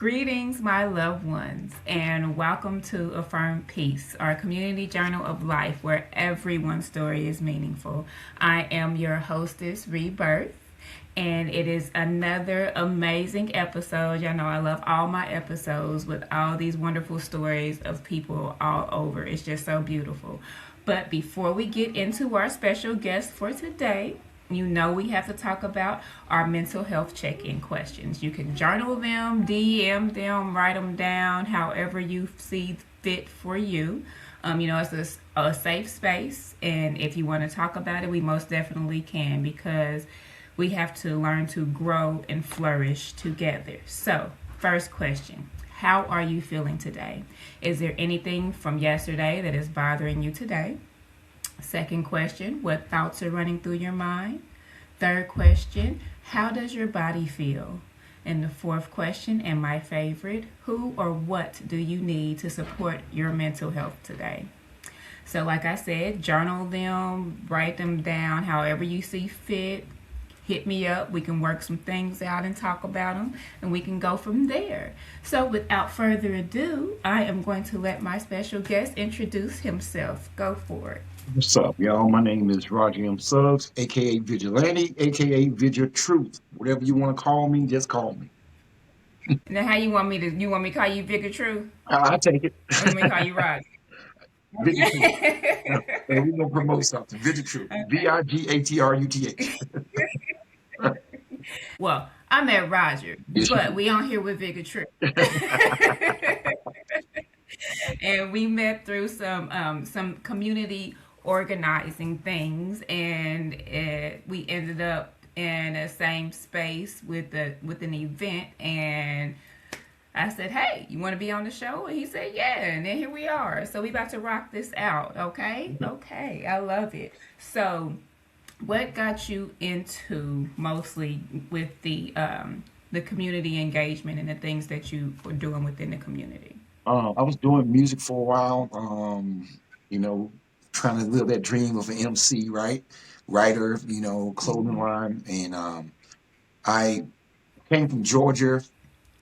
Greetings, my loved ones, and welcome to Affirm Peace, our community journal of life where everyone's story is meaningful. I am your hostess, Rebirth, and it is another amazing episode. Y'all know I love all my episodes with all these wonderful stories of people all over. It's just so beautiful. But before we get into our special guest for today, you know we have to talk about our mental health check-in questions. You can journal them, DM them, write them down, however you see fit for you. It's a safe space, and if you want to talk about it, we most definitely can because we have to learn to grow and flourish together. So, first question. How are you feeling today? Is there anything from yesterday that is bothering you today? Second question, what thoughts are running through your mind? Third question, how does your body feel? And the fourth question, and my favorite, who or what do you need to support your mental health today? So, like I said, journal them, write them down, however you see fit. Hit me up. We can work some things out and talk about them, and we can go from there. So, without further ado, I am going to let my special guest introduce himself. Go for it. What's up, y'all? My name is Roger Suggs, aka Vigilante, aka Viga Truth. Whatever you want to call me, just call me. Now, how you want me to? You want me to call you Viga True, I take it. or you want me to call you Roger? Viga Truth. Now, we're gonna promote something. Viga Truth. Vigratruth. Well, I met Roger, Yes, but you we on here with Viga True. And we met through some community organizing things, and we ended up in the same space with an event, and I said, "Hey, you want to be on the show?" And he said, "Yeah." And then here we are. So we about to rock this out. Okay, do. okay, I love it. So, what got you into mostly with the community engagement and the things that you were doing within the community? I was doing music for a while. You know, trying to live that dream of an MC, right? Writer, clothing Mm-hmm. line, and I came from Georgia.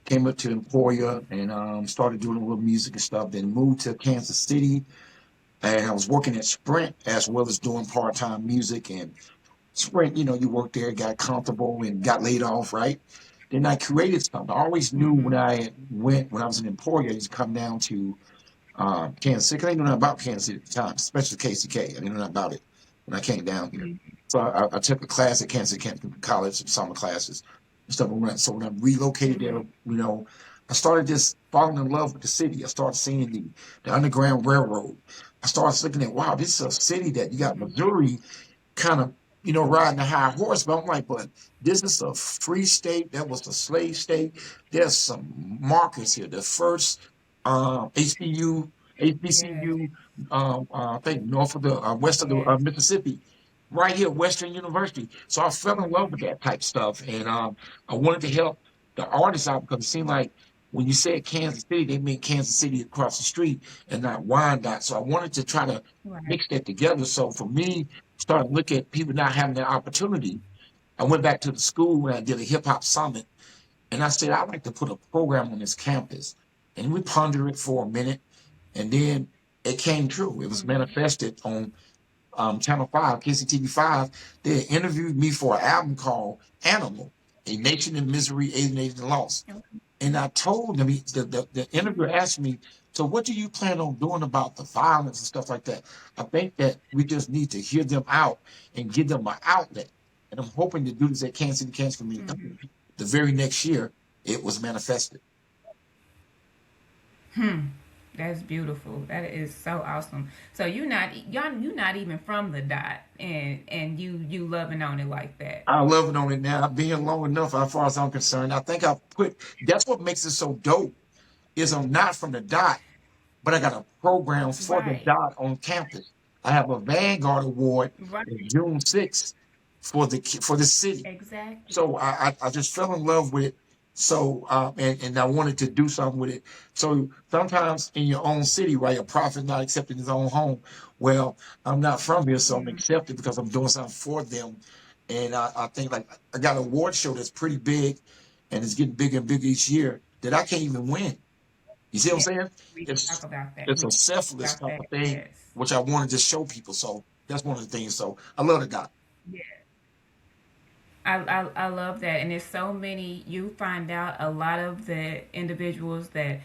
Came up to Emporia and started doing a little music and stuff. Then moved to Kansas City, and I was working at Sprint as well as doing part-time music. And Sprint, you work there, got comfortable, and got laid off, right? Then I created something. I always knew Mm-hmm. when I was in Emporia, I used to come down to Kansas City. 'Cause I didn't know nothing about Kansas City at the time, especially KCK. I didn't know nothing about it when I came down here. So I took a class at Kansas City College, some summer classes and stuff. So when I relocated there, Mm-hmm. I started just falling in love with the city. I started seeing the Underground Railroad. I started looking at, wow, this is a city that you got Mm-hmm. Missouri kind of, riding a high horse. But I'm like, but this is a free state. That was a slave state. There's some markers here. The first HBU, Yes. HBCU, I think north of the west of the Yes. Mississippi, right here, Western University. So I fell in love with that type stuff, and I wanted to help the artists out because it seemed like when you said Kansas City, they meant Kansas City across the street and not Wyandotte. So I wanted to try to Right. mix that together. So for me, started looking at people not having that opportunity. I went back to the school and I did a hip hop summit, and I said I'd like to put a program on this campus. And we pondered it for a minute, and then it came true. It was Mm-hmm. manifested on Channel 5, KCTV 5. They interviewed me for an album called Animal, A Nation in Misery, Alienated and Lost. And I told them, the interviewer asked me, so what do you plan on doing about the violence and stuff like that? I think that we just need to hear them out and give them an outlet. And I'm hoping to do this at Kansas City Kansas Community Mm-hmm. College. The very next year, it was manifested. Hmm. That's beautiful. That is so awesome. So you're not even from the dot, and you loving on it like that. I love it on it now. I've been here long enough, as far as I'm concerned. I think that's what makes it so dope, is I'm not from the dot, but I got a program for the Right. dot on campus. I have a Vanguard Award in Right. June 6th for the city. Exactly. So I just fell in love with it. So and I wanted to do something with it. So sometimes in your own city, right, a prophet not accepting his own home. Well, I'm not from here, so I'm Mm-hmm. accepted because I'm doing something for them. And I think like I got an award show that's pretty big, and it's getting bigger and bigger each year. that I can't even win. You see what I'm Yeah, saying? we talk It's about that. it's We a talk selfless about type that. of thing, Yes. which I want to just show people. So that's one of the things. So I love the doc. Yeah. I love that, and there's so many. You find out a lot of the individuals that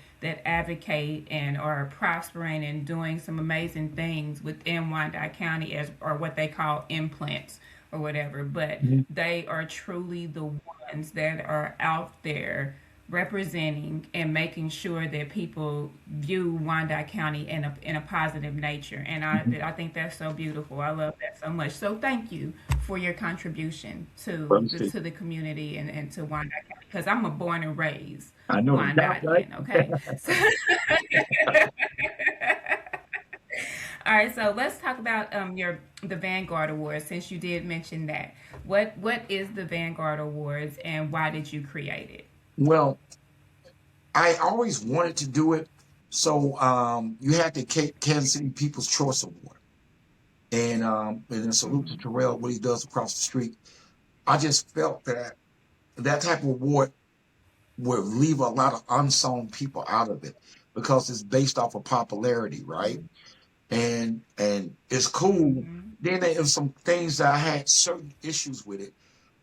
advocate and are prospering and doing some amazing things within Wyandotte County as or what they call implants or whatever. But Mhm. they are truly the ones that are out there representing and making sure that people view Wyandotte County in a positive nature. And Mhm. I think that's so beautiful. I love that so much. So thank you for your contribution Let me see. to the community and to Wyandotte County because I'm a born and raised I know the doc, right? Wyandottian. Okay. So, all right. So let's talk about your the Vanguard Awards since you did mention that. What is the Vanguard Awards and why did you create it? Well, I always wanted to do it. So you had the Kansas City People's Choice Award. And then salute to Mm-hmm. Terrell, what he does across the street. I just felt that that type of award would leave a lot of unsung people out of it because it's based off of popularity, right? And it's cool. Mm-hmm. Then there was some things that I had certain issues with it.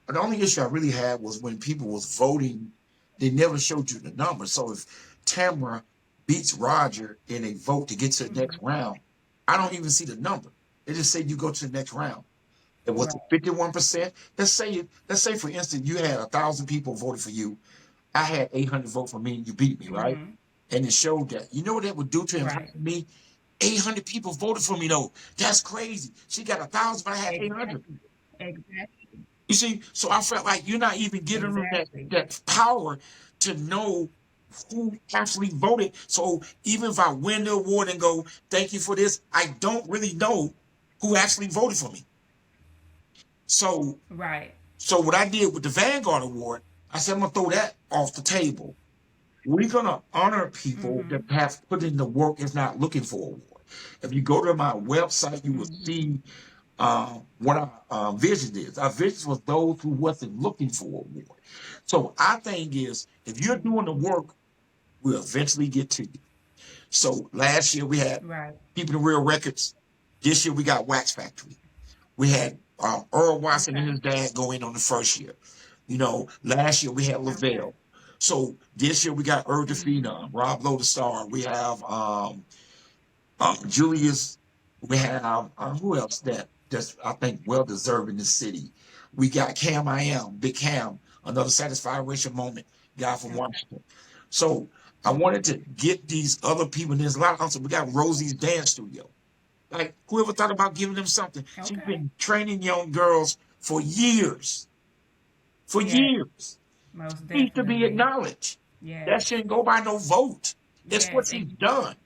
But the only issue I really had was when people was voting, they never showed you the number. So if Tamara beats Roger in a vote to get to the next Mm-hmm. round, I don't even see the number. They just say you go to the next round. It was Right. 51%. Let's say for instance, you had 1,000 people voted for you. I had 800 vote for me and you beat me, right? Mm-hmm. And it showed that. You know what that would do to him Right. me? 800 people voted for me though. That's crazy. She got 1,000, but I had 800. Exactly. Exactly. You see, so I felt like you're not even giving them that Exactly. that power to know who actually voted. So even if I win the award and go, thank you for this, I don't really know who actually voted for me. So Right. so what I did with the Vanguard Award, I said I'm gonna throw that off the table. We're gonna honor people Mm-hmm. that have put in the work is not looking for an award. If you go to my website, you will Mm-hmm. see what our vision is. Our vision was those who wasn't looking for an award. So our thing is, if you're doing the work, we'll eventually get to you. So last year we had Right. People in Real Records. This year we got Wax Factory. We had Earl Watson and Okay. his dad go in on the first year. Last year we had Okay. Lavelle. So this year we got Earl the Mm-hmm. Phenom, Rob Lowe the Star. We have Julius. We have who else that's I think well deserved in the city. We got Cam I Am, Big Cam, another satisfaction moment guy from Okay. Washington. So I wanted Mm-hmm. to get these other people. And there's a lot of also we got Rosie's dance studio. Like whoever thought about giving them something? She's Okay. been training young girls for years. For Yes. years. Most Needs to be definitely. acknowledged. That Yes. shouldn't go by no vote. It's what Yes. she's done.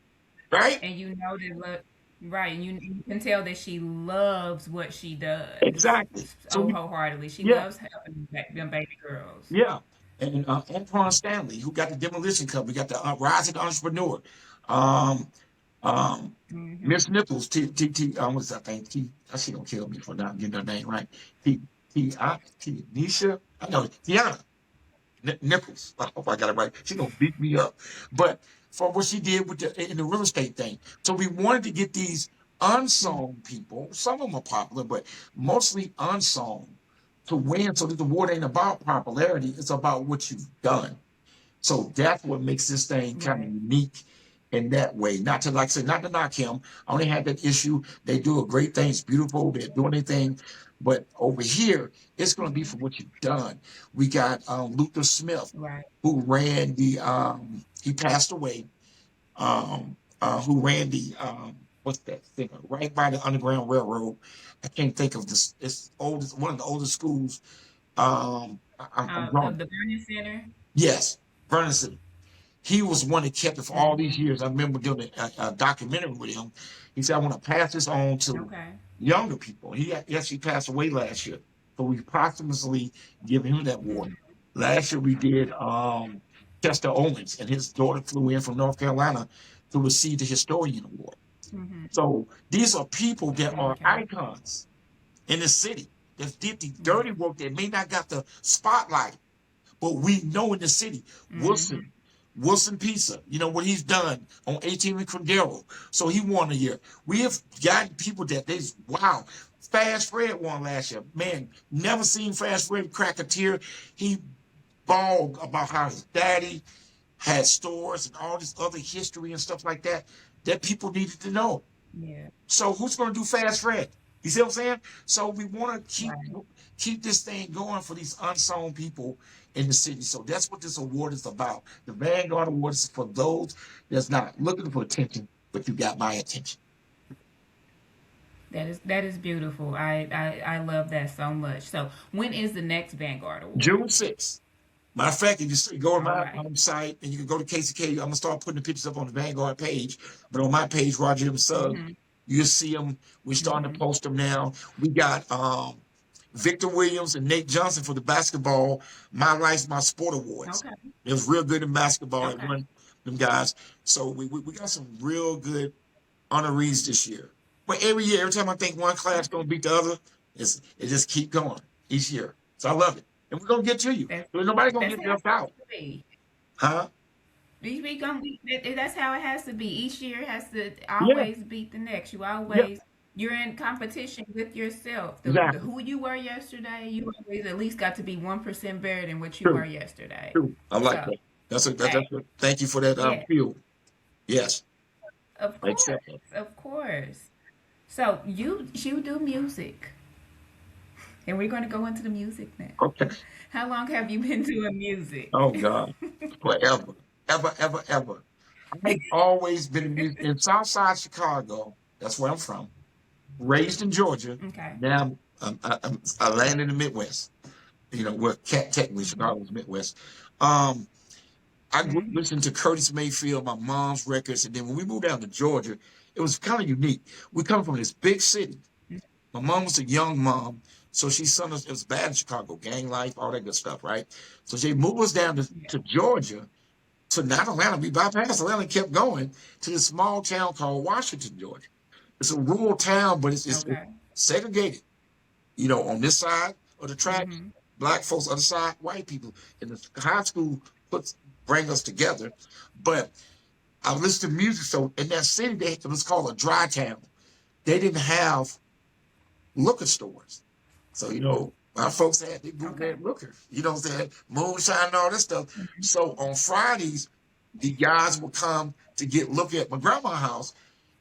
Right? And you know that right, and you can tell that she loves what she does. Exactly. So Oh, we wholeheartedly. She yeah. loves helping them baby girls. Yeah. And Antoine Stanley, who got the demolition company, got the rising entrepreneur. Um, um, Mm-hmm. Miss Nichols, what's that thing? She gonna kill me for not getting her name right. Nisha, I know, Tiana Nichols. I hope I got it right. She gonna beat me up. But for what she did with in the real estate thing. So we wanted to get these unsung people, some of them are popular, but mostly unsung to win so that the award ain't about popularity, it's about what you've done. So that's what makes this thing kind of Right. unique in that way. Not to like I said, not to knock him. I only had that issue. They do a great thing. It's beautiful. They're doing their thing. But over here, it's going to be for Mm-hmm. what you've done. We got Luther Smith, Right. who ran he passed away, who ran what's that thing, right by the Underground Railroad. I can't think of this. It's oldest, one of the oldest schools. I'm Of drawing. the Burning Center. Yes, Vernon. He was one that kept it for all these Mm-hmm. years. I remember doing a documentary with him. He said, I want to pass this on to Okay. younger people. He actually passed away last year. So we posthumously give him that award. Mm-hmm. Last year we did Chester Owens, and his daughter flew in from North Carolina to receive the Historian Award. Mm-hmm. So these are people that are Okay. icons in the city that did the dirty Yes. work that may not got the spotlight, but we know in the city, Mm-hmm. Wilson. Wilson Pisa, you know what he's done on 18 and Cordero. So he won a year. We have got people that wow. Fast Fred won last year. Man, never seen Fast Fred crack a tear. He bawled about how his daddy had stores and all this other history and stuff like that that people needed to know. Yeah. So who's going to do Fast Fred? You see what I'm saying? So we want to keep this thing going for these unsung people in the city. So that's what this award is about. The Vanguard Award is for those that's not looking for attention, but you got my attention. That is beautiful. I love that so much. So when is the next Vanguard Award? June 6th. Matter of fact, if you go on my Right. site and you can go to KCK, I'm gonna start putting the pictures up on the Vanguard page. But on my page, Roger Suggs, you'll see them. We're starting to post them now. We got Victor Williams and Nate Johnson for the basketball My Life, My Sport Awards. Okay. It was real good in basketball. Okay. One them guys. So we got some real good honorees this year. But every year, every time I think one class gonna beat the other, it just keep going each year. So I love it. And we're gonna get to you. Nobody's gonna get left out. Huh? That's how it has to be. Each year has to always beat the next. You're in competition with yourself. Exactly. Who you were yesterday, you always at least got to be 1% better than what you were yesterday. True. I like that. That's a thank you for that feel. Yes. Of course. Of course. So you do music. And we're going to go into the music now. Okay. How long have you been doing music? Oh God. Forever. Ever. I've always been in music in Southside Chicago. That's where I'm from. Raised in Georgia. Okay. Now I land in the Midwest. You know, where technically Chicago's Midwest. I grew up listening to Curtis Mayfield, my mom's records, and then when we moved down to Georgia, it was kind of unique. We come from this big city. My mom was a young mom, so she sent us. It was bad in Chicago, gang life, all that good stuff, right? So she moved us down to Georgia, to not Atlanta. We bypassed Atlanta and kept going to this small town called Washington, Georgia. It's a rural town, but it's segregated. You know, on this side of the tracks, black folks, other side, white people. And the high school bring us together. But I listened to music. So in that city, it was called a dry town. They didn't have liquor stores. So, you know, my folks had liquor. You know what I'm saying? Moonshine and all this stuff. So on Fridays, the guys would come to get liquor at my grandma's house,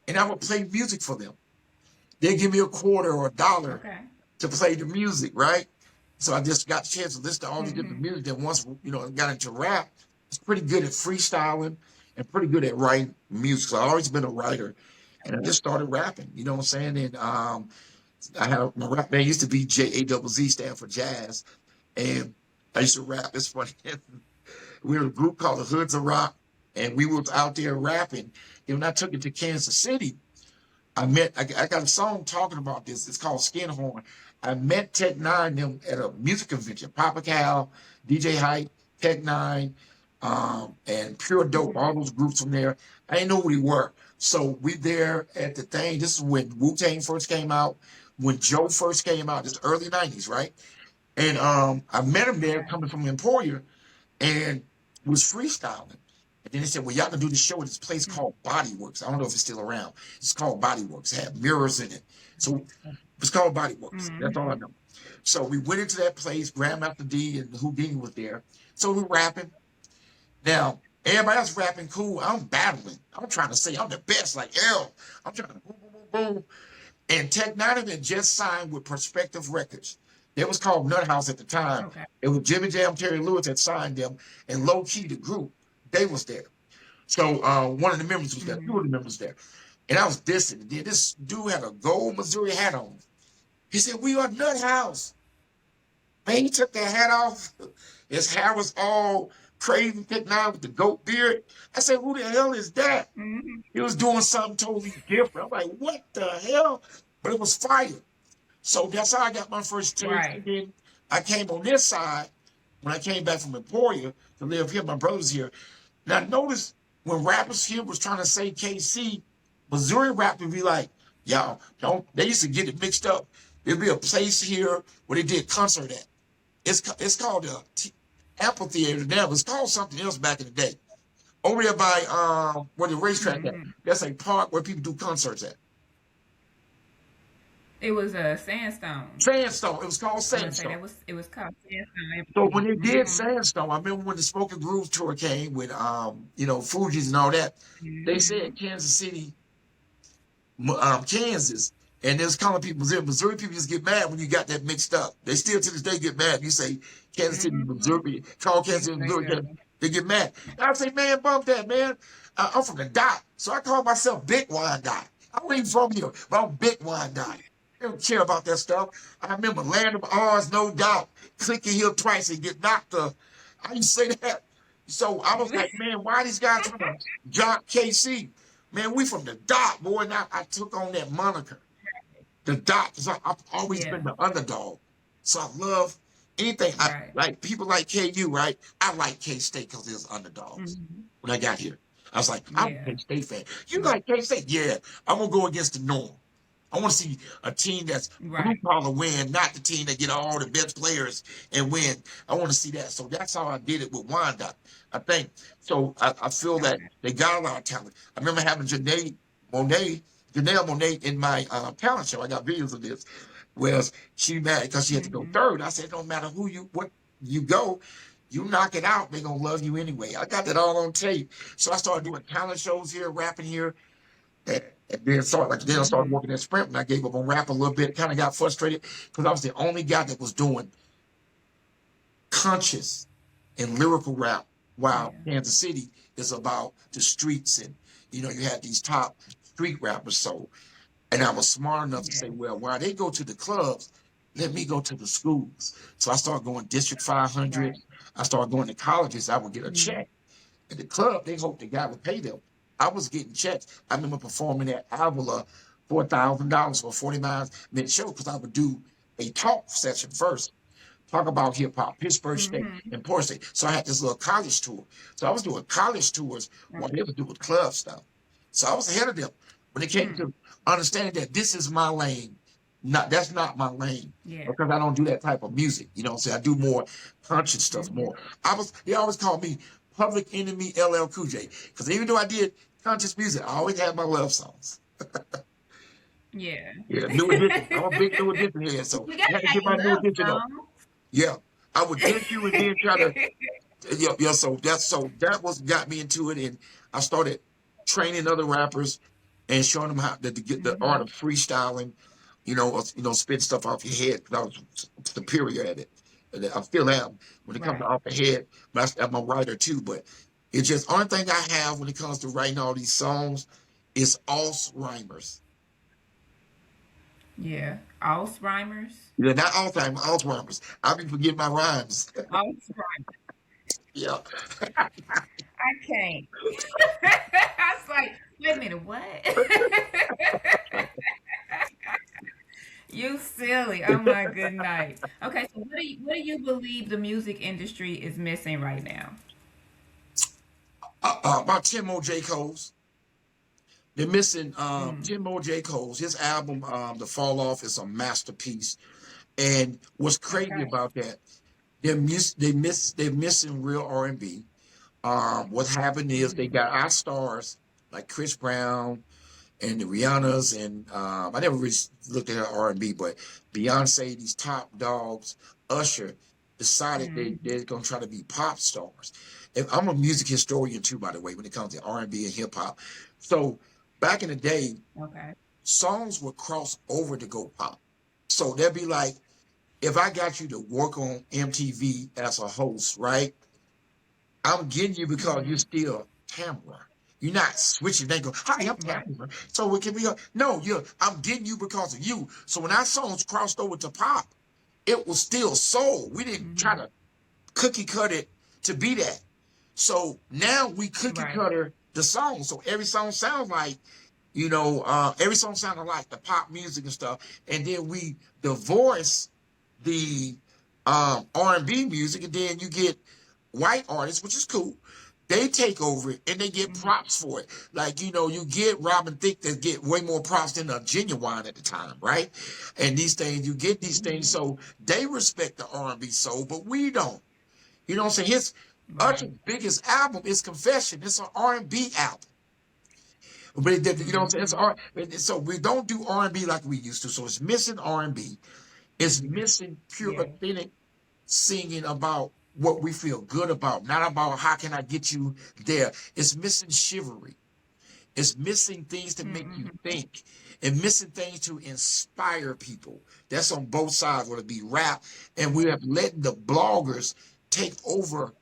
and I would play music for them. They'd give me a quarter or $1 to play the music, right? So I just got the chance to listen to all these different music. Then once, you know, I got into rap, I was pretty good at freestyling and pretty good at writing music. So I've always been a writer. And I just started rapping, you know what I'm saying? And I had my rap band used to be JAZZ, stand for jazz. And I used to rap. It's funny. We were a group called the Hoods of Rock, and we was out there rapping. And when I took it to Kansas City, I got a song talking about this. It's called Skin Horn. I met Tech Nine them at a music convention. Papa Cal, DJ Hype, Tech Nine, and Pure Dope, all those groups from there. I didn't know who they were. So we there at the thing. This is when Wu-Tang first came out, when Joe first came out, this early 90s, right? And I met him there coming from Emporia and was freestyling. And then they said, well, y'all can do this show at this place called Bodyworks. I don't know if it's still around. It's called Bodyworks. It had mirrors in it. So it's called Bodyworks. That's all I know. So we went into that place. Grandmaster D and Houdini was there. So we were rapping. Now, everybody else rapping cool. I'm battling. I'm trying to say I'm the best, like L. I'm trying to boom, boom, boom, boom. And Tech Nine had just signed with Perspective Records. It was called Nut House at the time. It was Jimmy Jam, Terry Lewis had signed them, and Low Key, the group, they was there. So one of the members was there, two of the members there. And I was dissing. And then this dude had a gold Missouri hat on. He said, we are Nut House. Man, he took that hat off. His hair was all crazy, Tech Nine with the goat beard. I said, who the hell is that? He was doing something totally different. I'm like, what the hell? But it was fire. So that's how I got my first taste. And then I came on this side when I came back from Emporia to live here. My brother's here. Now notice when rappers here was trying to say KC, Missouri rap would be like, y'all, don't. They used to get it mixed up. There'd be a place here where they did concert at. It's called the amphitheater now. It was called something else back in the day. over there by where the racetrack at. That's a park where people do concerts at. It was a Sandstone. Sandstone. It was called I want to say Sandstone. it was called So when Sandstone. they did Mm-hmm. Sandstone, I remember when the Smoking Grooves tour came with Fuji's and all that. They Mm-hmm. said Kansas City, Kansas, and there's calling people Missouri. Missouri people just get mad when you got that mixed up. They still to this day get mad. You say Kansas City, Mm-hmm. Missouri, call Kansas Yes, City, they Missouri. do. They get mad. And I say, man, bump that, man. I'm from the dot, so I call myself Big Wyandotte. I'm not even from here, but I'm Big Wyandotte. I don't care about that stuff. I remember Land of Ours, no doubt. Clicking Hill twice and get knocked up. I used to say that. So I was like, man, why these guys trying to jock KC? Man, we from the dot, boy. And I took on that moniker. The dot, because I've always been Yeah. the underdog. So I love anything. I Right. like people like KU, right? I like K-State because there's underdogs. Mm-hmm. When I got here, I was like, I'm a Yeah. K-State fan. You Right. like K-State? Yeah. I'm going to go against the norm. I want to see a team that's blue Right. collar win, not the team that get all the best players and win. I want to see that. So that's how I did it with Wyandotte. I think so. I feel that Okay. they got a lot of talent. I remember having Janelle Monet in my talent show. I got videos of this. Whereas she mad because she had to go Mm-hmm. third. I said, no matter what you go, you knock it out, they're gonna love you anyway. I got that all on tape. So I started doing talent shows here, rapping here. And then I started Mm-hmm. working at Sprint when I gave up on rap a little bit. Kind of got frustrated because I was the only guy that was doing conscious and lyrical rap. While Yeah. Kansas City is about the streets and you had these top street rappers. So and I was smart enough to say, Yeah. well, while they go to the clubs, let me go to the schools. So I started going District 500. Right. I started going to colleges. I would get a Mm-hmm. check. At the club, they hoped the guy would pay them. I was getting checks. I remember performing at Avila $4,000 for a 49-minute show because I would do a talk session first. Talk about hip hop, Pittsburgh State, Mm-hmm. and Port State. So I had this little college tour. So I was doing college tours while they were doing club stuff. So I was ahead of them when it came Mm-hmm. to understanding that this is my lane. That's not my lane Yeah. because I don't do that type of music. So I do more conscious stuff Mm-hmm. more. They always call me Public Enemy LL Cool J because even though I did conscious music, I always had my love songs. Yeah. Yeah, New Edition. I'm a big New Edition head, so You I gotta had to have get your my New love Edition up. song. Yeah, I would diss you and then try to. Yeah. So that was got me into it, and I started training other rappers and showing them how to get the art Mm-hmm. of freestyling. Spit stuff off your head. 'Cause I was superior at it. And I still am when it comes to Right. off the head. But I'm a writer too. But it's just only thing I have when it comes to writing all these songs is os rhymers. Yeah. Alzheimer's. Yeah, not all time, os rhymers. I be forgetting my rhymes. Alzheimer's. Yeah. I can't. I was like, wait a minute, what? You silly. Oh my good night. Okay, so what do you believe the music industry is missing right now? About 10 more J. Cole's. They're missing Mm. 10 more J. Cole's. His album, The Fall Off, is a masterpiece. And what's crazy Okay. about that, they're missing real R&B. What happened is they got Mm-hmm. our stars like Chris Brown and the Rihanna's and I never really looked at her R&B, but Beyonce, these top dogs, Usher decided Mm-hmm. they're gonna try to be pop stars. And I'm a music historian too, by the way, when it comes to R&B and hip hop. So back in the day, Okay. songs would cross over to go pop. So they'd be like, if I got you to work on MTV as a host, right? I'm getting you because you're Mm-hmm. still Tamara. You're not switching. They go, hi, I'm Right. Tamara. So it can be no, I'm getting you because of you. So when our songs crossed over to pop, it was still soul. We didn't try Mm-hmm. to cookie cut it to be that. So now we cookie Right. cutter the song. So every song sounds like, every song sounded like the pop music and stuff. And then we divorce the R&B music, and then you get white artists, which is cool. They take over it and they get Mm-hmm. props for it. Like, you get Robin Thicke that get way more props than a Genuine at the time, right? And these things, you get these things, Mm-hmm. so they respect the R&B soul, but we don't. You know what I'm saying? Right. Usher's biggest album is Confession. It's an R&B album. But you know what I'm saying? So we don't do R&B like we used to. So it's missing R&B. It's missing pure Yeah. authentic singing about what we feel good about, not about how can I get you there. It's missing chivalry. It's missing things to make you think and missing things to inspire people. That's on both sides, whether it be rap, and we have let the bloggers take over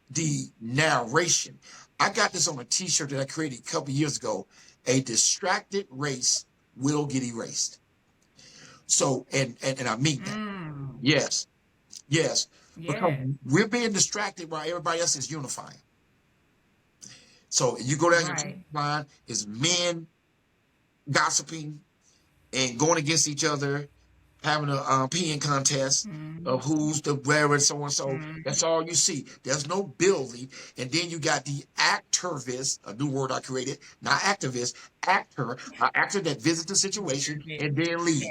the narration. I got this on a t-shirt that I created a couple years ago. A distracted race will get erased. So, and I mean that. Yes, yes. Because Yeah. we're being distracted while everybody else is unifying. So you go down your timeline, it's men gossiping and going against each other, having a peeing contest of who's the wherever, so and so. That's all you see. There's no building. And then you got the activist, a new word I created, not activist, actor, an actor that visits the situation and then leave.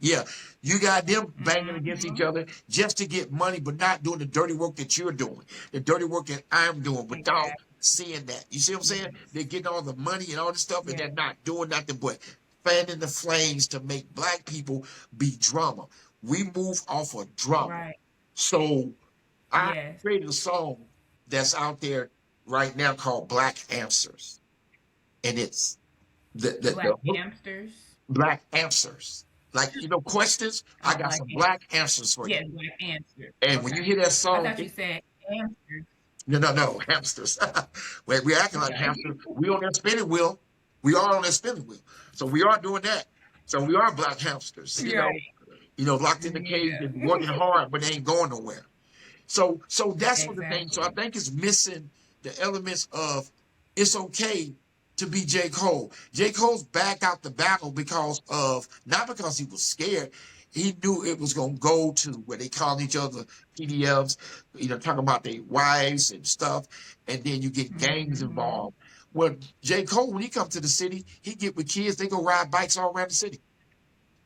Yeah, you got them banging against each other just to get money, but not doing the dirty work that you're doing, the dirty work that I'm doing without seeing that. You see what I'm saying? They're getting all the money and all this stuff, and they're not doing nothing but fanning the flames to make black people be drama. We move off of drama. Right. So I created a song that's out there right now called Black Answers. And it's Black Hamsters. Black Answers. Like, you know, questions, I got some black answers for you. Yeah, black answers. And when you hear that song, I thought you said hamsters. No, hamsters. We're acting like hamsters. We on that spinning wheel. We are on that spinning wheel. So we are doing that. So we are black hamsters, you know, locked in the cage and working hard, but they ain't going nowhere. So that's what the thing. So I think it's missing the elements of it's okay to be J. Cole. J. Cole's backed out the battle because of, not because he was scared. He knew it was going to go to where they called each other PDFs, you know, talking about their wives and stuff. And then you get gangs involved. Well, J. Cole, when he comes to the city, he get with kids, they go ride bikes all around the city.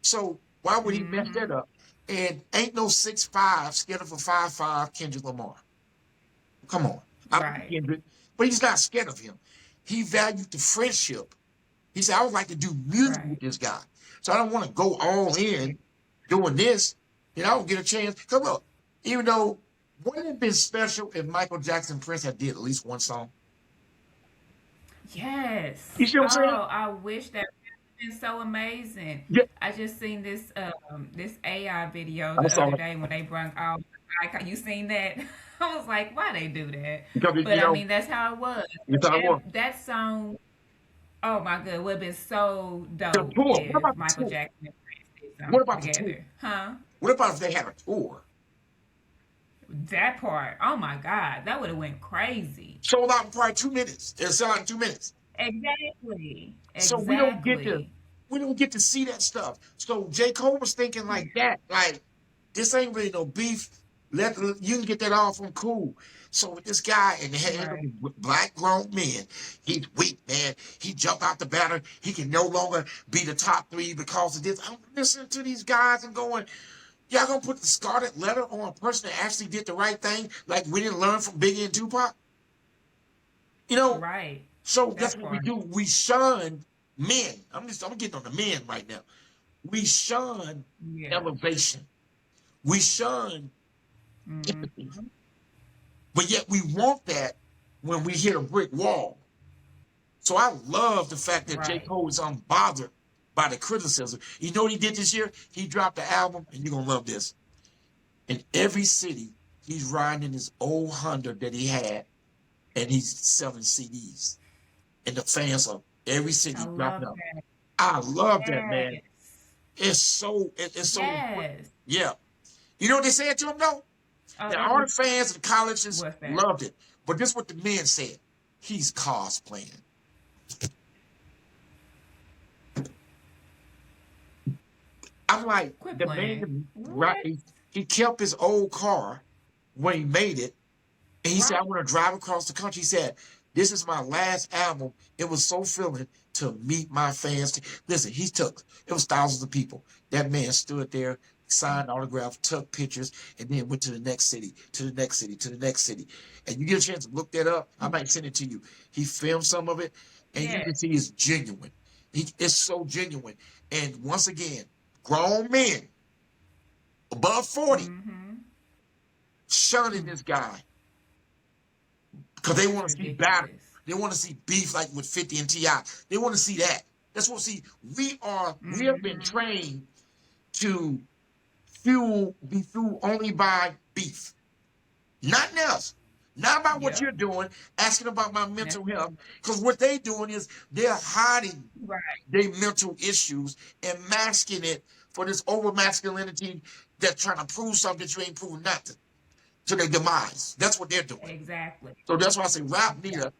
So why would he mess that up? And ain't no 6'5" scared of a 5'5" Kendrick Lamar. Come on. I Kendrick, but he's not scared of him. He valued the friendship. He said, I would like to do music with this guy. So I don't want to go all in doing this. You know, I don't get a chance. Come on. Even though, wouldn't it have been special if Michael Jackson and Prince had did at least one song? Yes. You see what I'm saying? Oh, I wish that would have been so amazing. Yeah. I just seen this this AI video the other day when they brought out icon. You seen that? I was like, why they do that? Because, but I mean, that's how it was. That song, oh my god, would have been so dope if Michael Jackson and Prince did something together. Huh? What about if they had a tour? That part, oh my god, that would have went crazy. Sold out in probably 2 minutes. It sold out in 2 minutes. Exactly. So we don't get to see that stuff. So J. Cole was thinking like that, like this ain't really no beef. You can get that off. I'm cool. So with this guy and black grown men, he's weak, man. He jumped out the battle. He can no longer be the top 3 because of this. I'm listening to these guys and going, y'all gonna put the scarlet letter on a person that actually did the right thing, like we didn't learn from Biggie and Tupac? You know? Right. So that's what we do. We shun men. I'm getting on the men right now. We shun elevation. We shun empathy. But yet we want that when we hit a brick wall. So I love the fact that J. Cole is unbothered by the criticism. You know what he did this year? He dropped the album, and you're going to love this. In every city, he's riding in his old Honda that he had, and he's selling CDs. And the fans of every city dropping up. I love that, man. It's so important. Yeah. You know what they said to him, though? All the fans and the colleges loved it. But this is what the men said. He's cosplaying. I'm like, the man, he kept his old car when he made it. And he said, I want to drive across the country. He said, this is my last album. It was so filling to meet my fans. Listen, it was thousands of people. That man stood there signed autograph, took pictures, and then went to the next city, to the next city, to the next city. And you get a chance to look that up, I might send it to you. He filmed some of it, and you can see it's genuine. It's so genuine. And once again, grown men above 40 shunning this guy because they want to see battle. They want to see beef like with 50 and T.I. They want to see that. That's what, see, we have been trained to be fueled only by beef. Nothing else. Not about what you're doing, asking about my mental health. Because what they're doing is they're hiding their mental issues and masking it for this over masculinity that's trying to prove something that you ain't proving nothing to their demise. That's what they're doing. Exactly. So that's why I say rap need a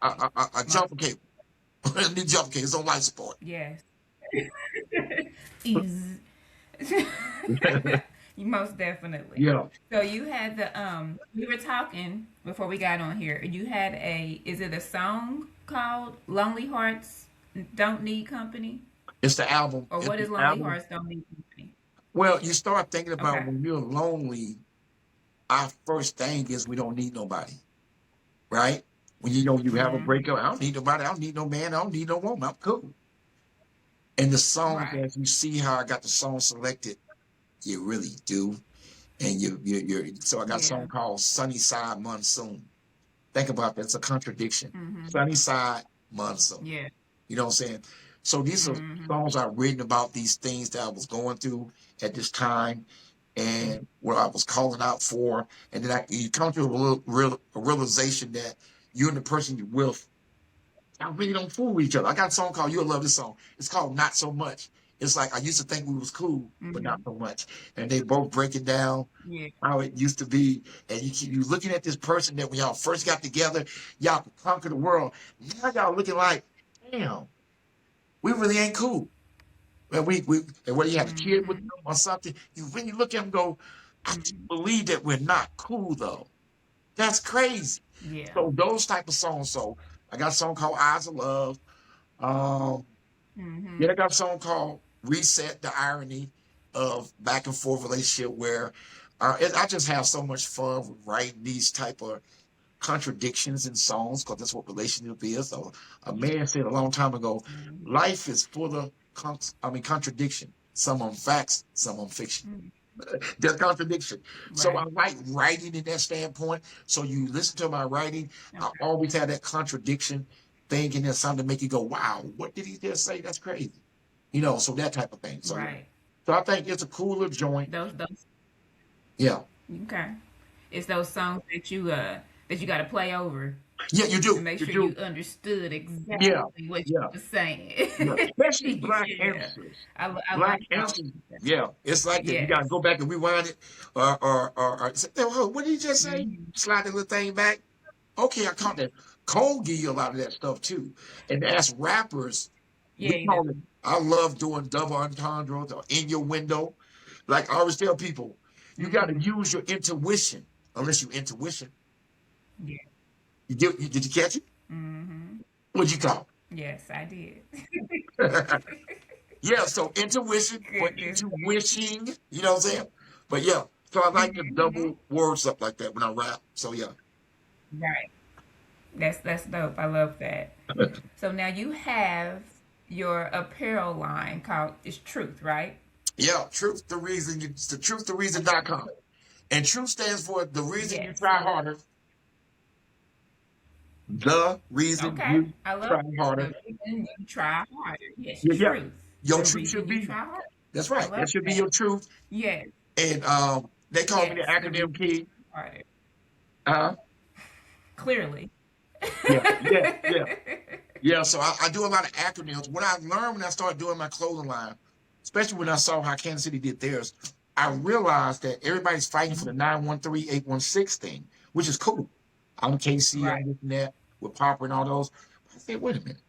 jumper cable. Need jumper cable. It's on life support. Yes. Most definitely. Yeah. So you had we were talking before we got on here. You had is it a song called Lonely Hearts Don't Need Company? It's the album. Or what is Lonely Hearts Don't Need Company? Well, you start thinking about when you're lonely, our first thing is we don't need nobody. Right? When you have a breakup, I don't need nobody, I don't need no man, I don't need no woman, I'm cool. And the song, as you see how I got the song selected, you really do. And so I got a song called Sunny Side Monsoon. Think about that. It's a contradiction. Sunny Side Monsoon. Yeah. You know what I'm saying? So these are songs I've written about these things that I was going through at this time and what I was calling out for. And then you come to a realization that you and the person you're with, I really don't fool with each other. I got a song called, you'll love this song. It's called Not So Much. It's like, I used to think we was cool, but not so much. And they both break it down how it used to be. And you looking at this person that when y'all first got together, y'all could conquer the world. Now y'all looking like, damn, we really ain't cool. And and whether you have a kid with them or something, you really look at them and go, I can't believe that we're not cool though. That's crazy. Yeah. So those type of songs. So I got a song called Eyes of Love. I got a song called Reset, the irony of back and forth relationship where I just have so much fun with writing these type of contradictions in songs because that's what relationship is. So a man said a long time ago, life is full of contradiction. Some on facts, some on fiction. There's contradiction. So I like writing in that standpoint. So you listen to my writing, I always have that contradiction thing in there, something to make you go, wow, what did he just say? That's crazy. So that type of thing. So, so I think it's a cooler joint. Those. Yeah. Okay. It's those songs that you got to play over. Yeah, you do. To make sure you understood exactly what you were saying. Especially Black Answers. Black Answers. Yeah. It's like that. You got to go back and rewind it. Or say, oh, what did he just say? Slide the little thing back. Okay, I caught that. Cole give you a lot of that stuff too. And as rappers, I love doing double entendres or in your window. Like I always tell people, you got to use your intuition, unless you intuition. Yeah. Did you catch it? What'd you call? Yes, I did. Yeah, so intuition or intuition, you know what I'm saying? But yeah, so I like to double words up like that when I rap. So yeah. Right. That's dope. I love that. So now you have your apparel line called It's Truth, right? Yeah, Truth the Reason. It's the truththereason.com. And truth stands for the reason you try harder. The reason you try harder. The reason you try harder. Yes, yeah. truth. Your truth should be. That's right. That should be your truth. Yes. And they call me the acronym king. Clearly. Yeah, so I do a lot of acronyms. What I learned when I started doing my clothing line, especially when I saw how Kansas City did theirs, I realized that everybody's fighting for the 913, 816 thing, which is cool. I'm KC, I'm this and that, with Popper and all those. I said, wait a minute.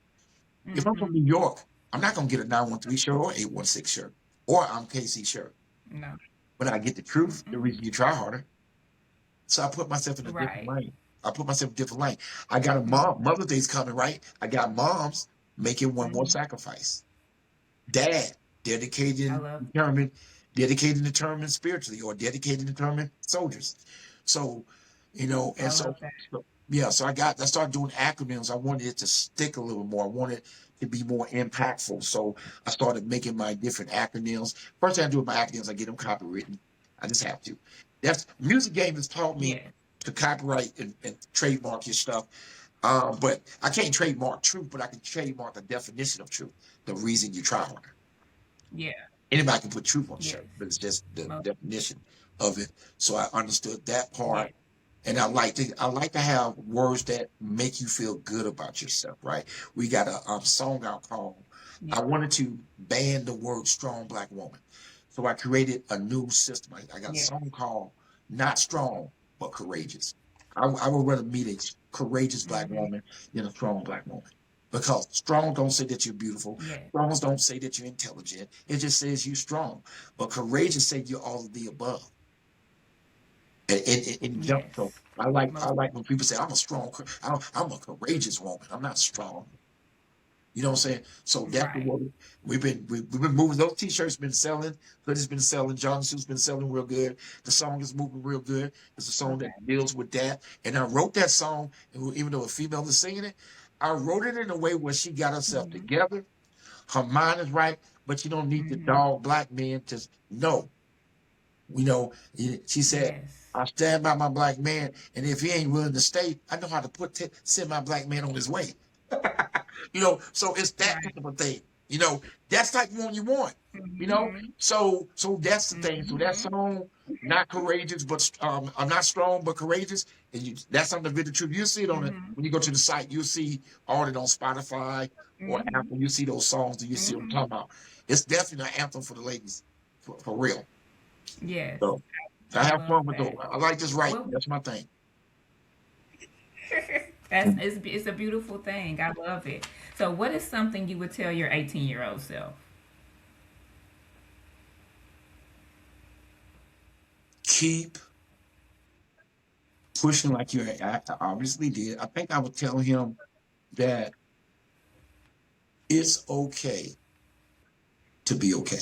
If I'm from New York, I'm not going to get a 913 shirt or 816 shirt, or I'm KC shirt. No. But I get the truth, the reason you try harder. So I put myself in a different lane. I got a mom. Mother's Day's coming, right? I got moms making one more sacrifice. Dad, dedicated and determined dedicated and determined spiritually, or dedicated and determined soldiers. So, and I love that. yeah, so I started doing acronyms. I wanted it to stick a little more. I wanted it to be more impactful. So I started making my different acronyms. First thing I do with my acronyms, I get them copywritten. I just have to. That's music game has taught me Yes. to copyright and trademark your stuff. But I can't trademark truth, but I can trademark the definition of truth, the reason you try harder. Yeah. Anybody can put truth on the Yes. shirt, but it's just the Most, definition of it. So I understood that part. yes. And I like to have words that make you feel good about yourself, right? We got a song out called Yeah. I wanted to ban the word strong black woman. So I created a new system. I got a Yes. song called Not Strong, but Courageous. I would rather meet a courageous black woman than a strong black woman. Because strong don't say that you're beautiful. Yes. Strong don't say that you're intelligent. It just says you're strong. But courageous say you're all of the above. And jump. Yes. So I Most, like when people say I'm a strong, I'm a courageous woman. I'm not strong. You know what I'm saying? So that's right. what we've been moving. Those t-shirts been selling. Hoodies been selling. John Suit's been selling real good. The song is moving real good. It's a song Okay. that deals with that. And I wrote that song, and even though a female is singing it, I wrote it in a way where she got herself together. Her mind is right, but you don't need to dog black men to know. You know, she said, Yes. I stand by my black man, and if he ain't willing to stay, I know how to send my black man on his way. So it's that Right. type of a thing. That's like one you want. So that's the thing. So that song, not courageous, but I'm not strong but courageous, and that's on the Viga Truth. You see it on it when you go to the site. You see all it on Spotify or Apple. You see those songs, and you see what I'm talking about. It's definitely an anthem for the ladies, for real. Yes. So I I have love fun with those. that. I like this writing. What, That's my thing. it's a beautiful thing. I love it. So, what is something you would tell your 18-year-old self? Keep pushing like I obviously did. I think I would tell him that it's okay to be okay.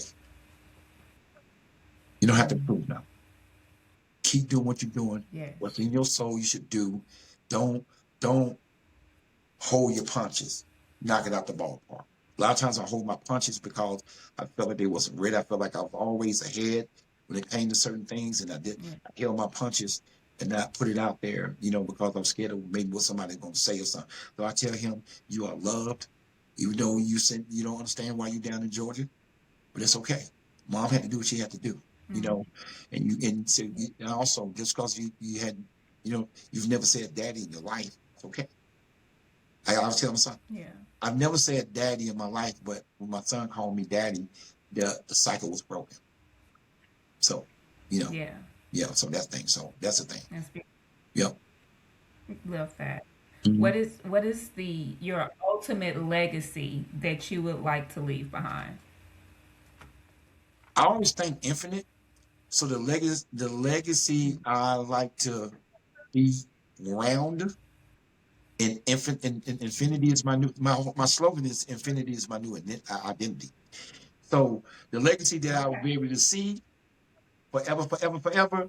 You don't have to prove nothing. Keep doing what you're doing. Yes. What's in your soul you should do. Don't hold your punches. Knock it out the ballpark. A lot of times I hold my punches because I felt like they wasn't ready. I felt like I was always ahead when it came to certain things, and I held my punches and not put it out there, because I'm scared of maybe what somebody's going to say or something. So I tell him, you are loved, even though you said you don't understand why you're down in Georgia, but it's okay. Mom had to do what she had to do, and also just because you had, you've never said daddy in your life, it's okay. I always tell my son, I've never said daddy in my life, but when my son called me daddy, the cycle was broken. So, so that's the thing. So that's the thing. That's beautiful. Yep. Love that. Mhm. What is your ultimate legacy that you would like to leave behind? I always think infinite. So the legacy I like to be round, and infinity is my slogan is infinity is my new identity. So the legacy that I will be able to see forever, forever, forever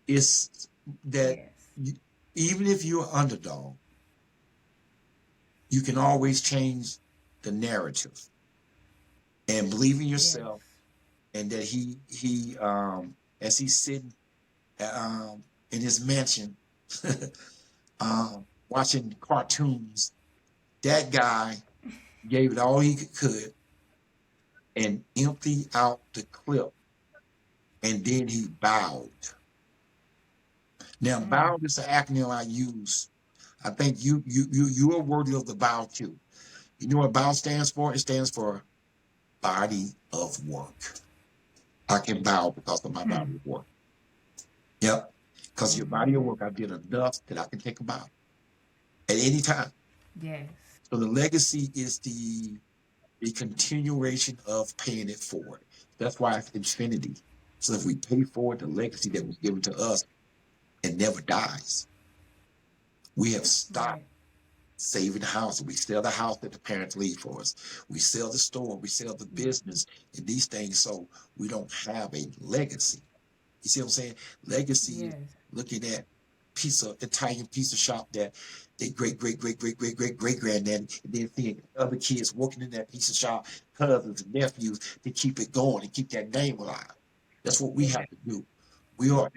is that Yes. even if you're an underdog, you can always change the narrative and believe in yourself, and that he as he's sitting in his mansion watching cartoons, that guy gave it all he could and emptied out the clip, and then he bowed. Now, bowed is an acronym I use. I think you are worthy of the bow too. You know what bow stands for? It stands for body of work. I can bow because of my body of work. Yep. Because your body of work, I did enough that I can take a bow at any time. Yes. So the legacy is the continuation of paying it forward. That's why it's infinity. So if we pay forward the legacy that was given to us, it never dies. We have stopped saving the house. We sell the house that the parents leave for us. We sell the store. We sell the business and these things. So we don't have a legacy. You see what I'm saying? Legacy is Yes. looking at Italian pizza shop that they great granddaddy, and then seeing other kids working in that pizza shop, cousins and nephews to keep it going and keep that name alive. That's what we have to do. We are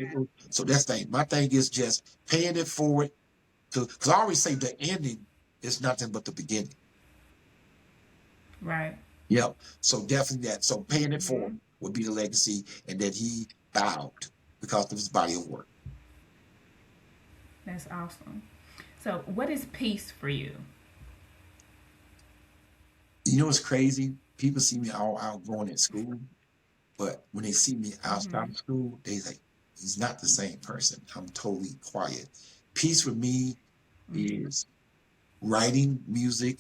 so that's thing. My thing is just paying it forward because I always say the ending is nothing but the beginning. Right. Yep. So definitely that. So paying it Mm-hmm. forward would be the legacy, and that he bowed because of his body of work. That's awesome. So, what is peace for you? You know what's crazy? People see me all outgoing at school, but when they see me outside Mm-hmm. of school, they like, he's not the same person. I'm totally quiet. Peace for me Mm-hmm. is writing music,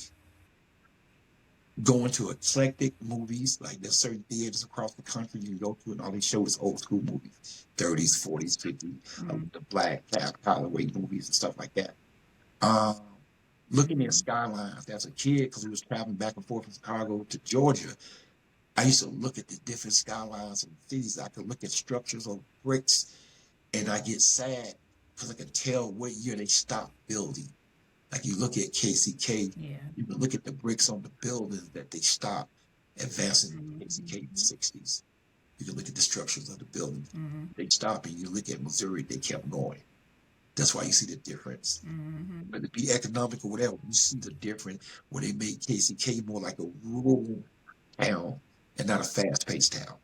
going to eclectic movies. Like there's certain theaters across the country you go to, and all they show is old school movies, 30s, 40s, 50s, Mm-hmm. the black cap Holloway movies and stuff like that. Um, Looking at Mm-hmm. skylines as a kid, because we was traveling back and forth from Chicago to Georgia, I used to look at the different skylines and cities. I could look at structures or bricks, and I get sad because I can tell what year they stopped building. Like you look at KCK, Yeah. you can look at the bricks on the buildings that they stopped advancing in KCK in the Mm-hmm. 60s. You can look at the structures of the buildings. Mm-hmm. They stopped, and you look at Missouri, they kept going. That's why you see the difference. Mm-hmm. Whether it be economic or whatever, you see the difference where they made KCK more like a rural town and not a fast-paced town.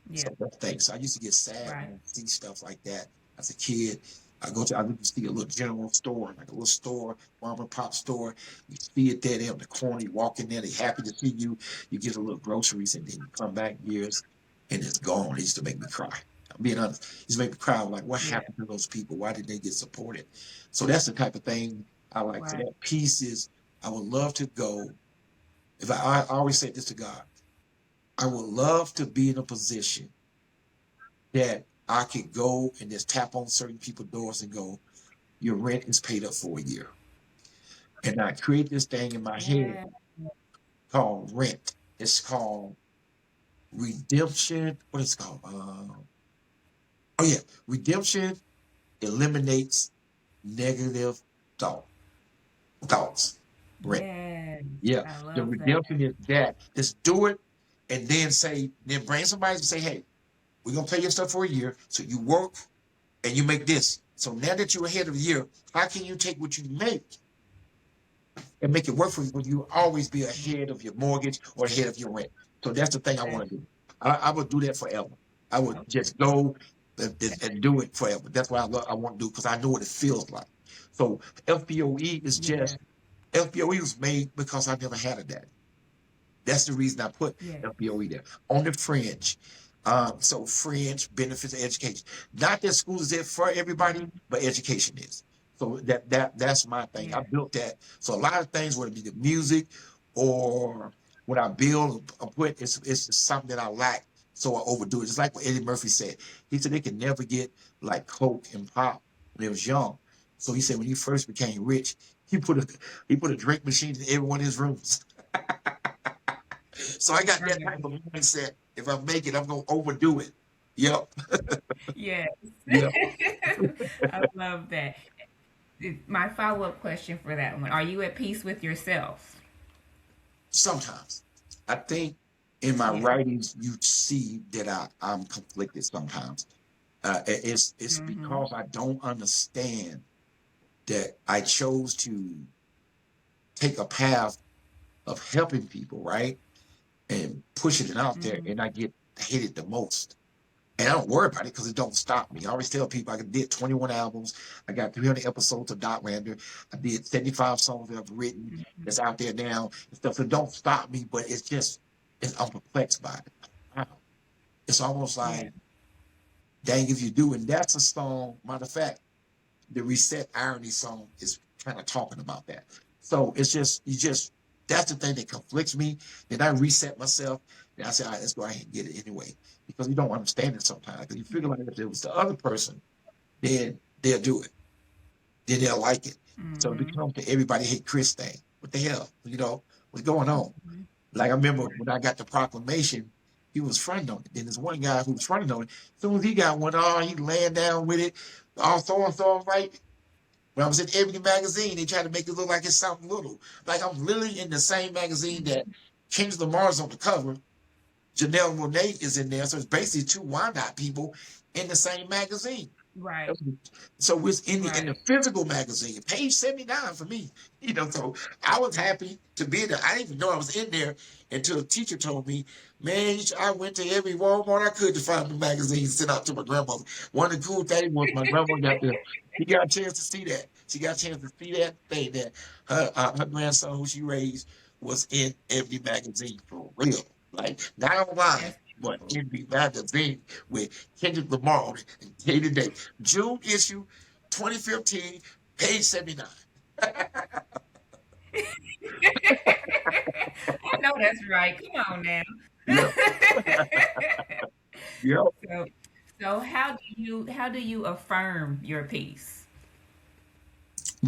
Yeah. So that's things. So I used to get sad when Right. I see stuff like that. As a kid, I would see a little general store, like a little store, mom and pop store. You see it there, they on the corner, you walk in there, they happy to see you. You get a little groceries, and then you come back years and it's gone. It used to make me cry. I'm being honest. It used to make me cry. I'm like, what Yeah. happened to those people? Why did they get supported? So that's the type of thing I like. So Right. that piece is I would love to go. If I always say this to God, I would love to be in a position that I could go and just tap on certain people's doors and go, your rent is paid up for a year. And I create this thing in my head Yeah. called rent. It's called redemption. What is it called? Oh yeah, redemption eliminates negative thoughts. Rent. Yes. Yeah, I the love that. redemption is that. Just do it, and then bring somebody and say, hey, we're gonna pay your stuff for a year, so you work and you make this. So now that you're ahead of the year, how can you take what you make and make it work for you when you always be ahead of your mortgage or ahead of your rent? So that's the thing I want to do. I would do that forever. I would just go and do it forever. That's what I want to do because I know what it feels like. So FBOE is Yeah. just FBOE was made because I never had a daddy. That's the reason I put Yes. FBOE there on the fringe. So fringe benefits of education. Not that school is there for everybody, Mhm. but education is. So that's my thing. I Yeah. built that. So a lot of things, whether it be the music or what I build or put, it's just something that I lack. So I overdo it. It's like what Eddie Murphy said. He said they could never get like Coke and pop when they was young. So he said when he first became rich, he put a drink machine in every one of his rooms. So I got that type Right. of mindset. If I make it, I'm gonna overdo it. Yep. Yes. Yep. I love that. My follow up question for that one: are you at peace with yourself? Sometimes. I think in my Yeah. writings you see that I'm conflicted sometimes. It's Mm-hmm. because I don't understand that I chose to take a path of helping people, right? And pushing it out there, Mm-hmm. and I get hated the most. And I don't worry about it because it don't stop me. I always tell people I did 21 albums. I got 300 episodes of Dotlander. I did 75 songs that I've written that's out there now and stuff. So it don't stop me, but I'm perplexed by it. Wow. It's almost Yeah. like, dang if you do. And that's a song, matter of fact, the Reset Irony song is kind of talking about that. So it's that's the thing that conflicts me. Then I reset myself. Then I say, all right, let's go ahead and get it anyway. Because you don't understand it sometimes. Because you figure like if it was the other person, then they'll do it. Then they'll like it. So it Mm-hmm. becomes the everybody hate Chris thing. What the hell? What's going on? Mm-hmm. Like I remember Right. when I got the proclamation, he was fronting on it. Then there's one guy who was fronting on it. As soon as he got one, he laying down with it, all so right. When I was in Ebony magazine, they tried to make it look like it's something little. Like I'm literally in the same magazine that Kendrick Lamar's on the cover. Janelle Monáe is in there. So it's basically two Wyandotte people in the same magazine. Right. So it's in the Right. physical magazine, page 79 for me. So I was happy to be there. I didn't even know I was in there until the teacher told me, man, I went to every Walmart I could to find the magazine sent out to my grandmother. One of the cool things was my grandma got there. She got a chance to see that. She got a chance to see that thing that her grandson, who she raised, was in every magazine for real. Like, not online, That's but beautiful. every magazine with Kendrick Lamar on it, day to day. June issue 2015, page 79. I know that's right. Come on now. Yep. Yep. So, so how do you affirm your peace?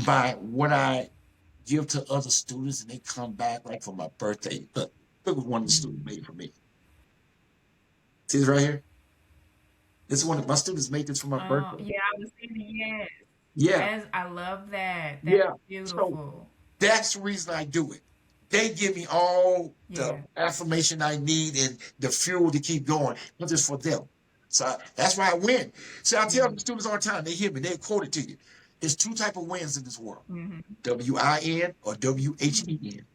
By what I give to other students and they come back, like for my birthday. Look what one of the students made for me. See this right here? This is one of my students made this for my Oh, birthday. yeah, I was thinking yes. Yeah. Yes, I love that. That's Yeah. So beautiful. that's the reason I do it. They give me all the Yeah. affirmation I need and the fuel to keep going because it's for them. So that's why I win. So I tell the Mm-hmm. students all the time, they hear me, they quote it to you. There's two type of wins in this world, Mm-hmm. WIN or WHEN.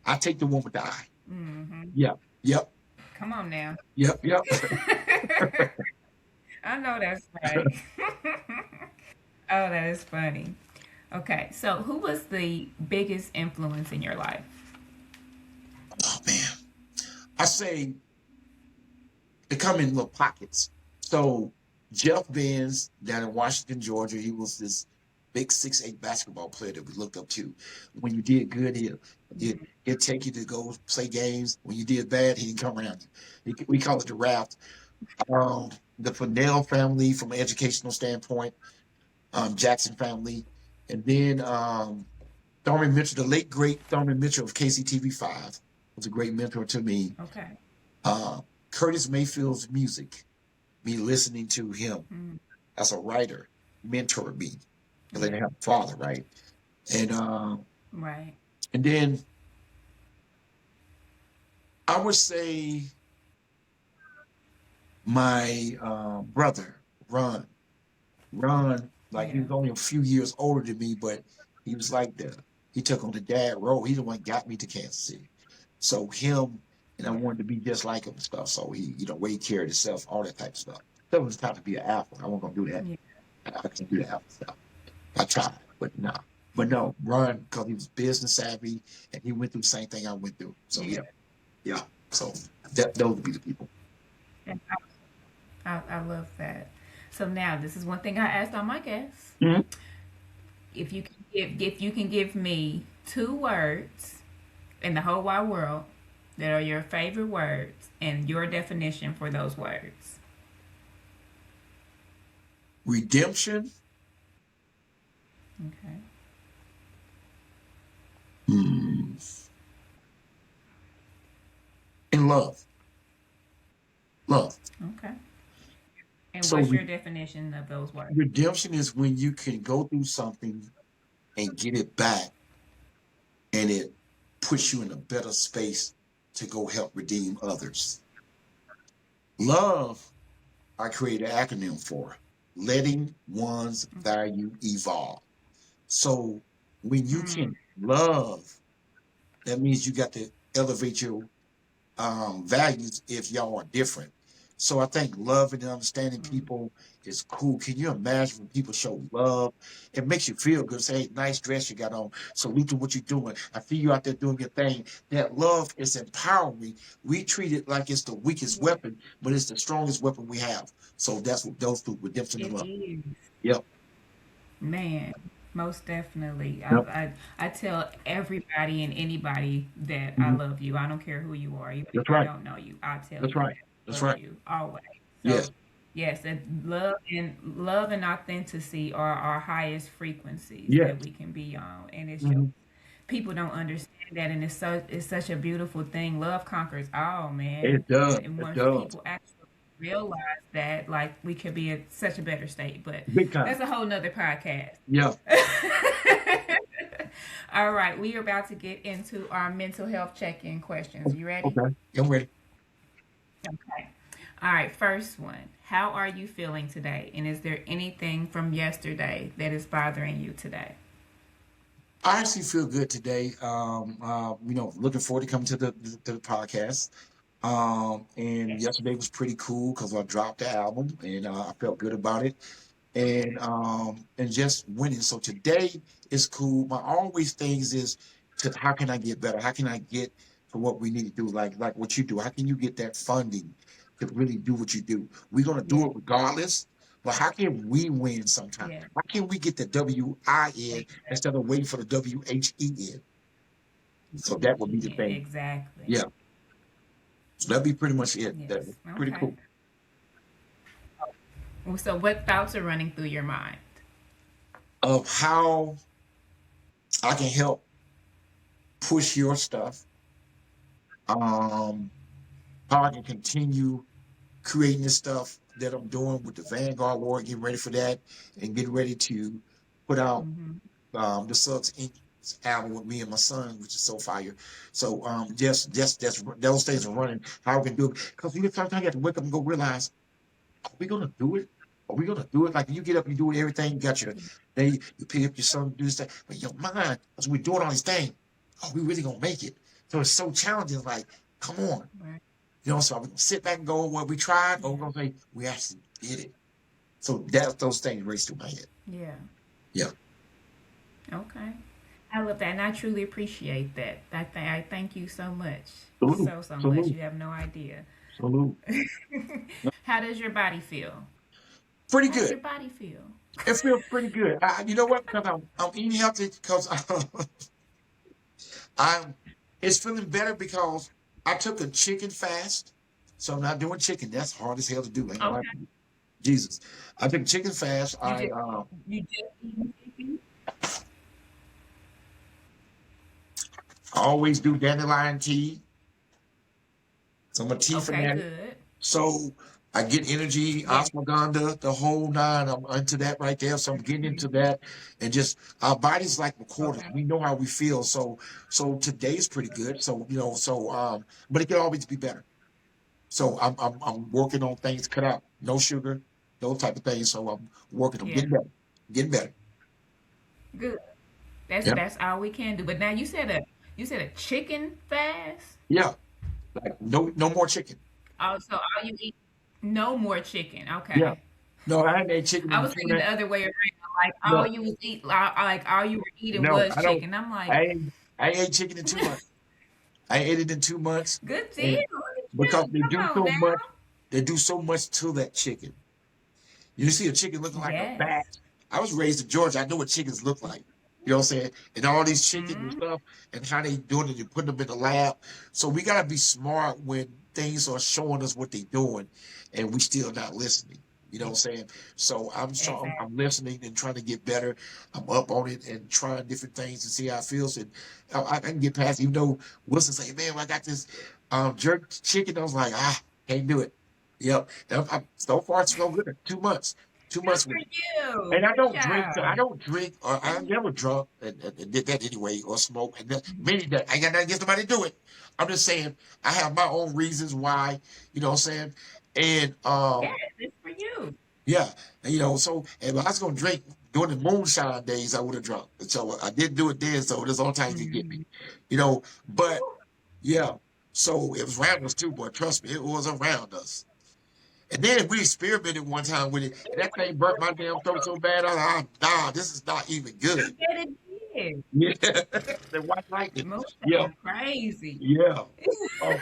I take the one with the I. Mm-hmm. Yep, yep, Come on now. yep, yep. I know that's right. Oh, that is funny. Okay, so who was the biggest influence in your life? Oh man. I say they come in little pockets. So Jeff Benz down in Washington, Georgia, he was this big 6'8" basketball player that we looked up to. When you did good, he'd take you to go play games. When you did bad, he didn't come around you. We call it the raft. The Fennell family, from an educational standpoint, Jackson family, and then Thurman Mitchell, the late great Thurman Mitchell of KCTV 5, was a great mentor to me. Okay. Uh, Curtis Mayfield's music, me listening to him Mm, as a writer, mentored me because I yeah. didn't have a father, right? And Right. and then I would say my brother, Ron. Ron, like he Yeah. was only a few years older than me, but he was like he took on the dad role. He the one got me to Kansas City. So him and I Yeah. wanted to be just like him and stuff. So he, way he carried himself, all that type of stuff. That was time to be an alpha. I wasn't gonna do that. Yeah. I couldn't do the alpha stuff. I tried, but no. But no, Ron, because he was business savvy and he went through the same thing I went through. So Yeah. yeah, yeah. So those would be the people. And I love that. So now this is one thing I asked all my guests. Mhm. If you can give me two words in the whole wide world that are your favorite words and your definition for those words. Redemption, Okay. hmm, and love. Love. Okay. And So what's your definition of those words? redemption is when you can go through something and get it back and it puts you in a better space to go help redeem others. Love, I created an acronym for letting one's value evolve. So when you Mm, can love, that means you got to elevate your values if y'all are different. So I think loving and understanding mm, people is cool. Can you imagine when people show love? It makes you feel good. Say, hey, nice dress you got on. Salute to what you're doing. I see you out there doing your thing. That love is empowering. We treat it like it's the weakest yeah, weapon, but it's the strongest weapon we have. So that's what those two, redemption and it love. is. Yep. Man, most definitely. I, Yep. I I tell everybody and anybody that I Mhm. love you. I don't care who you are, even if That's I right. don't know you. I tell That's you right. that I That's love right. you always. So Yes. Yes, and love and authenticity are our highest frequencies Yes. that we can be on, and it's just Hmm. people don't understand that, and it's such a beautiful thing. Love conquers all, man, It does. and It once does. people actually realize that, like, we could be in such a better state. But Big time. that's a whole nother podcast. Yeah. All right, we are about to get into our mental health check-in questions. You ready? Okay. I'm ready. Okay. All right, first one. How are you feeling today? And is there anything from yesterday that is bothering you today? I actually feel good today. Looking forward to coming to the podcast. And Yes. yesterday was pretty cool because I dropped the album and I felt good about it. And just winning. So today is cool. My always things is to how can I get better? How can I get to what we need to do? Like what you do. How can you get that funding to really do what you do? We're gonna do Yeah. it regardless. But how can we win sometime? Yeah. How can we get the WIN Exactly. instead of waiting for the WHEN? So that would be the Yeah, thing. exactly. Yeah. So that'd be pretty much it. That Yes. pretty Okay. cool. Well, so what thoughts are running through your mind? Of how I can help push your stuff. Um, how I can continue creating the stuff that I'm doing with the Vanguard War, getting ready for that, and getting ready to put out Hmm. the Suggs Inc. album with me and my son, which is so fire. So just that's those things are running. How we can do it because you sometimes you have to wake up and go realize, are we gonna do it? Are we gonna do it? Like you get up, you do everything, you got your day, you pick up your son, do this, that, but your mind, as we're doing all these things, are we really gonna make it? So it's so challenging. Like, come on. Right. So we can sit back and go, well, we tried, or Yeah. we're gonna say we actually did it. So that's those things race through my head. Yeah. Yeah. Okay. I love that, and I truly appreciate that. I thank you so much, Salute. so much. Salute. You have no idea. Salute. How does your body feel? Pretty How does good. your body feel? It feels pretty good. You know what? Because I'm eating healthy because I'm it's feeling better because I took a chicken fast. So I'm not doing chicken. That's hard as hell to do. Ain't gonna lie Okay. to you. Jesus. I took chicken fast. You just eating chicken? I always do dandelion tea. So I'm a tea Okay, fanatic. good. So I get energy, Yes. ashwagandha, the whole nine. I'm into that right there. So I'm getting into that, and just our bodies like recorders. Okay. We know how we feel. So today's pretty good. But it can always be better. So I'm working on things cut out, no sugar, those type of things. So I'm working. I'm Yeah. getting better, getting better. Good. That's Yeah, that's all we can do. But now you said a chicken fast. yeah. Like no more chicken. Oh, so all you eat no more chicken. Yeah. Okay. No, I haven't ate chicken I in was two thinking and the other way around. Like all no, you was eat, like all you were eating no. was I don't. chicken. I'm like, I ate chicken in 2 months. I ate it in 2 months, good deal. and Look at because you. they Come do on so now. much, they do so much to that chicken. You see a chicken looking like a Yes. bat. I was raised in Georgia. I know what chickens look like. You know what I'm saying? And all these chickens and Mm, stuff, and how they doing it, you put them in the lab. So we gotta be smart when things are showing us what they're doing, and we still not listening. You know what I'm saying? So exactly. I'm listening and trying to get better. I'm up on it and trying different things to see how it feels. And I can get past it. Even though Wilson say, "Man, I got this jerk chicken," I was like, can't do it. Yep. So far it's so good. 2 months. Two Good months for with it. you. And I Good don't drink. I job. don't drink. Or I never drunk and did that anyway, or smoke. And many that I got nothing against nobody to do it. I'm just saying I have my own reasons why. You know what I'm saying? And Yes, it's for you. yeah, and, so if I was gonna drink during the moonshine days, I would have drunk. And so I didn't do it then. So there's all times you get me. Mhm. But yeah. So it was around us too, boy. Trust me, it was around us. And then we experimented one time with it, and that thing burnt my damn throat so bad. I was like, nah, this is not even I good. bet it did. Yeah. The white lightning. Yeah. Moonshine crazy. Yeah. Oh,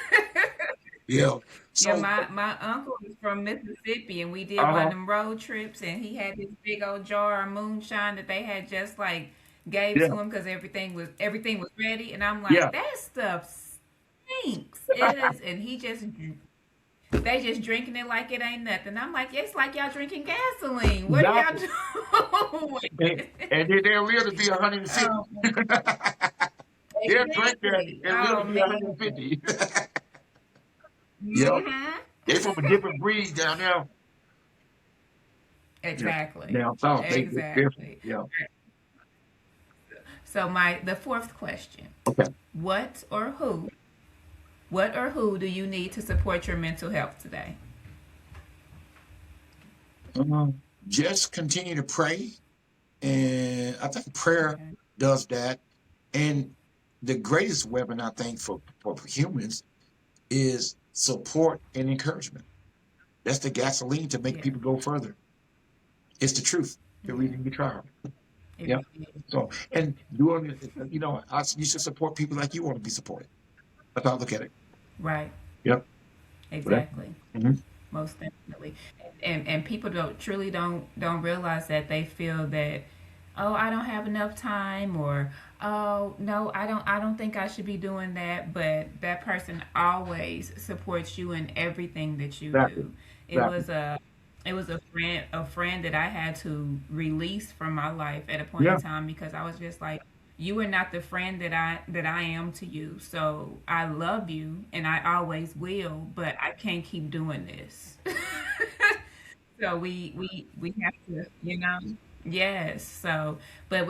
yeah. Yeah, So, my uncle is from Mississippi, and we did one of uh-huh. them road trips, and he had this big old jar of moonshine that they had just like gave Yeah. to him because everything was ready, and I'm Yeah. like, that stuff stinks. It is, and he just They just drinking it like it ain't nothing. I'm like, it's like y'all drinking gasoline. What are Exactly. y'all And, doing? and then they'll live to be 150. Oh, They'll drink that exactly. and live to Oh be man. 150. Yep. Hmm. They from a different breed down there. Yeah. Exactly. Down south, they different. Exactly. Yeah. So the fourth question. Okay. What or who what or who do you need to support your mental health today? Just continue to pray. And I think prayer Okay. does that. And the greatest weapon, I think, for humans is support and encouragement. That's the gasoline to make Yeah. people go further. It's the truth, the Yeah. reason you try. It Yeah. really is. So, and doing, you should support people like you want to be supported. That's how I look at it. Right. Yep. Well, Exactly. mhm. Most definitely. And people don't realize that. They feel that, oh, I don't have enough time, or oh no, I don't think I should be doing that. But that person always supports you in everything that you Exactly. do. It Exactly. was a it was a friend that I had to release from my life at a point in Yeah. time, because I was just like, you are not the friend that I am to you. So I love you and I always will, but I can't keep doing this. So we have to, yes. So, but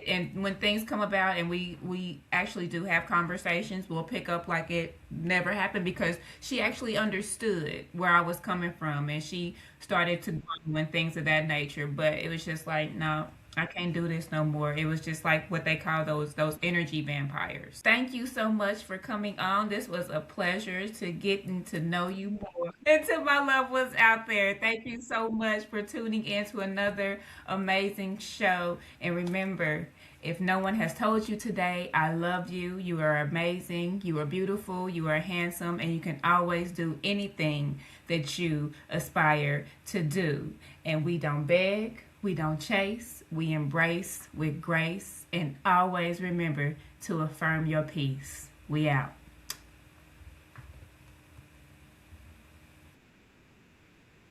and when things come about and we actually do have conversations, we'll pick up like it never happened, because she actually understood where I was coming from, and she started to grow and things of that nature. But it was just like, no, I can't do this no more. It was just like what they call those energy vampires. Thank you so much for coming on. This was a pleasure to getting to know you more. And to my loved ones out there, thank you so much for tuning in to another amazing show. And remember, if no one has told you today, I love you. You are amazing. You are beautiful. You are handsome. And you can always do anything that you aspire to do. And we don't beg, we don't chase, we embrace with grace. And always remember to affirm your peace. We out.